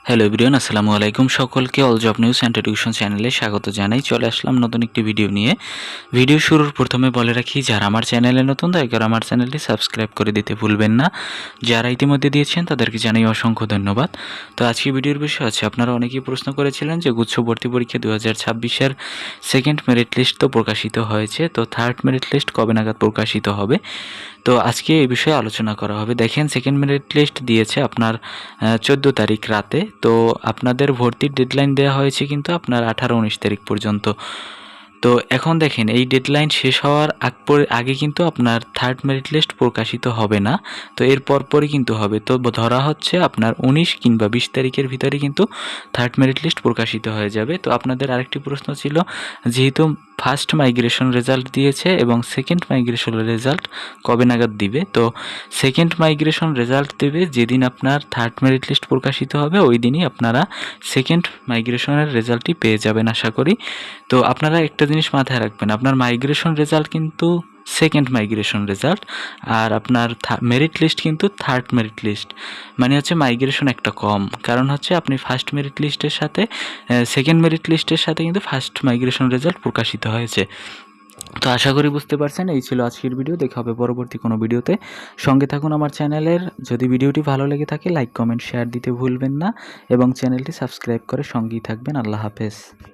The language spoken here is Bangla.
হ্যালো এভরিওয়ান, আসসালামু আলাইকুম। সকলকে all job news and education চ্যানেলে স্বাগত জানাই। চলে আসলাম নতুন একটি ভিডিও নিয়ে। ভিডিও শুরুর প্রথমে বলে রাখি, যারা আমার চ্যানেলে নতুন দয়া করে আমার চ্যানেলটি সাবস্ক্রাইব করে দিতে ভুলবেন না। যারা ইতিমধ্যে দিয়েছেন তাদেরকে জানাই অসংখ্য ধন্যবাদ। তো আজকে ভিডিওর বিষয় আছে, আপনারা অনেকেই প্রশ্ন করেছিলেন যে গুচ্ছ ভর্তি পরীক্ষা 2026-এর সেকেন্ড মেরিট লিস্ট তো প্রকাশিত হয়েছে, তো থার্ড মেরিট লিস্ট কবে নাগাদ প্রকাশিত হবে। তো আজকে এই বিষয়ে আলোচনা করা হবে। দেখেন, সেকেন্ড মেরিট লিস্ট দিয়েছে আপনার 14 তারিখ রাতে। তো আপনাদের ভর্তির ডেডলাইন দেওয়া হয়েছে কিন্তু আপনার 18-19 তারিখ পর্যন্ত। তো এখন দেখেন, এই ডেডলাইন শেষ হওয়ার আগে কিন্তু আপনার থার্ড মেরিট লিস্ট প্রকাশিত হবে না। তো এর পরপরই কিন্তু হবে। তো ধরা হচ্ছে আপনার 19 কিংবা 20 তারিখের ভিতরে কিন্তু থার্ড মেরিট লিস্ট প্রকাশিত হয়ে যাবে। তো আপনাদের আরেকটি প্রশ্ন ছিল, যেহেতু ফার্স্ট মাইগ্রেশন রেজাল্ট দিয়েছে এবং সেকেন্ড মাইগ্রেশন রেজাল্ট কবে নাগাদ দিবে। তো সেকেন্ড মাইগ্রেশন রেজাল্ট দেবে যেদিন আপনার থার্ড মেরিট লিস্ট প্রকাশিত হবে, ওই দিনই আপনারা সেকেন্ড মাইগ্রেশনের রেজাল্টটি পেয়ে যাবেন আশা করি। তো আপনারা একটা জিনিস মাথায় রাখবেন, আপনার মাইগ্রেশন রেজাল্ট কিন্তু সেকেন্ড মাইগ্রেশন রেজাল্ট, আর আপনার মেরিট লিস্ট কিন্তু থার্ড মেরিট লিস্ট। মানে হচ্ছে মাইগ্রেশন একটা কম, কারণ হচ্ছে আপনি ফার্স্ট মেরিট লিস্টের সাথে সেকেন্ড মেরিট লিস্টের সাথে কিন্তু ফার্স্ট মাইগ্রেশন রেজাল্ট প্রকাশিত হয়েছে। তো আশা করি বুঝতে পারছেন। এই ছিল আজকের ভিডিও। দেখা হবে পরবর্তী কোনো ভিডিওতে। সঙ্গে থাকুন আমার চ্যানেলের। যদি ভিডিওটি ভালো লেগে থাকে লাইক কমেন্ট শেয়ার দিতে ভুলবেন না এবং চ্যানেলটি সাবস্ক্রাইব করে সঙ্গেই থাকবেন। আল্লাহ হাফেজ।